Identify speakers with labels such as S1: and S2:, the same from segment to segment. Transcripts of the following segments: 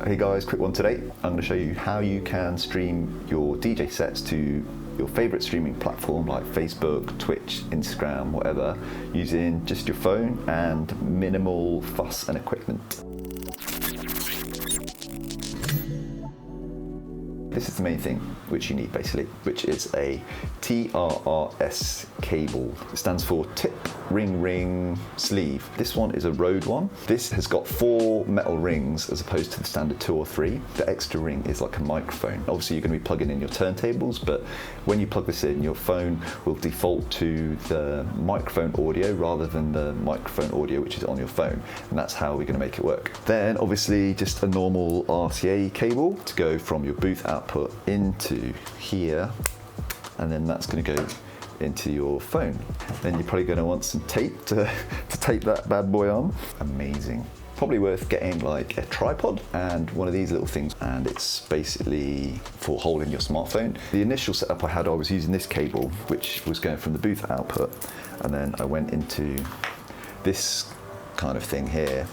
S1: Hey guys, quick one today. I'm going to show you how you can stream your DJ sets to your favorite streaming platform like Facebook, Twitch, Instagram, whatever, using just your phone and minimal fuss and equipment. This is the main thing which you need basically, which is a TRRS cable. It stands for tip, ring, ring, sleeve. This one is a Rode one. This has got 4 metal rings as opposed to the standard 2 or 3. The extra ring is like a microphone. Obviously you're going to be plugging in your turntables, but when you plug this in, your phone will default to the microphone audio rather than the microphone audio which is on your phone, and that's how we're going to make it work. Then obviously just a normal RCA cable to go from your booth output into here, and then that's going to go into your phone. Then you're probably going to want some tape to tape that bad boy on. Amazing. Probably worth getting like a tripod and one of these little things, and it's basically for holding your smartphone. The initial setup I was using this cable which was going from the booth output, and then I went into this kind of thing here,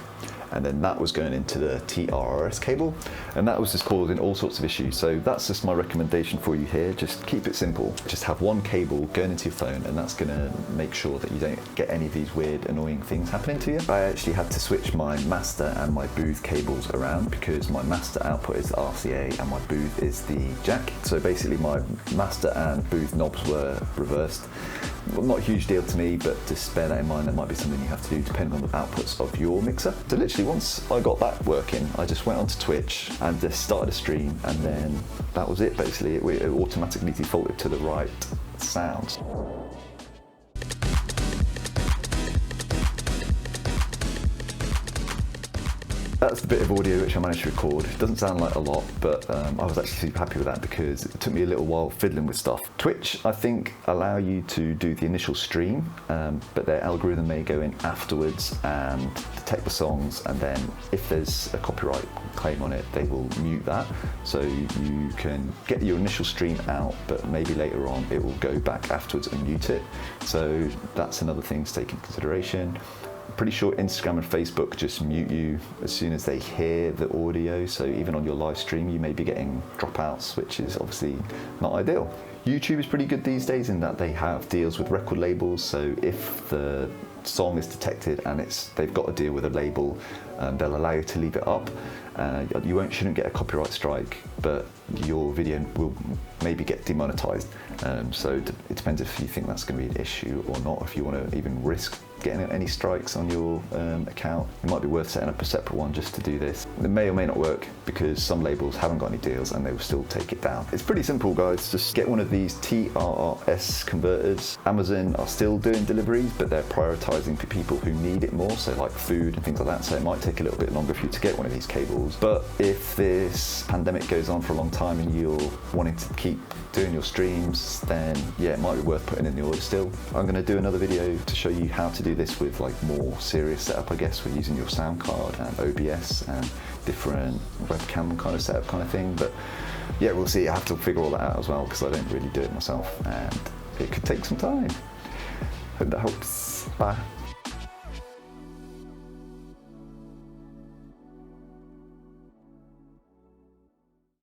S1: and then that was going into the TRRS cable, and that was just causing all sorts of issues. So that's just my recommendation for you here. Just keep it simple. Just have one cable going into your phone, and that's going to make sure that you don't get any of these weird, annoying things happening to you. I actually had to switch my master and my booth cables around because my master output is the RCA and my booth is the jack. So basically my master and booth knobs were reversed. Well, not a huge deal to me, but just bear that in mind. That might be something you have to do depending on the outputs of your mixer. So literally once I got that working, I just went onto Twitch and just started a stream, and then that was it basically. It automatically defaulted to the right sounds. That's the bit of audio which I managed to record. It doesn't sound like a lot, but I was actually super happy with that because it took me a little while fiddling with stuff. Twitch, I think, allow you to do the initial stream, but their algorithm may go in afterwards and detect the songs, and then if there's a copyright claim on it, they will mute that. So you can get your initial stream out, but maybe later on it will go back afterwards and mute it. So that's another thing to take into consideration. Pretty sure Instagram and Facebook just mute you as soon as they hear the audio, so even on your live stream you may be getting dropouts, which is obviously not ideal. YouTube is pretty good these days in that they have deals with record labels, so if the song is detected and they've got a deal with a label, they'll allow you to leave it up. You shouldn't get a copyright strike, but your video will maybe get demonetized. So it depends if you think that's going to be an issue or not. If you want to even risk getting any strikes on your account, it might be worth setting up a separate one just to do this. It may or may not work because some labels haven't got any deals and they will still take it down. It's pretty simple, guys. Just get one of these TRRS converters. Amazon are still doing deliveries, but they're prioritizing for people who need it more, so like food and things like that. So it might take a little bit longer for you to get one of these cables. But if this pandemic goes on for a long time and you're wanting to keep doing your streams, then yeah, it might be worth putting in the order still. I'm going to do another video to show you how to do this with like more serious setup, I guess, with using your sound card and OBS and different webcam kind of setup kind of thing. But yeah, we'll see. I have to figure all that out as well because I don't really do it myself and it could take some time. Hope that helps. Bye.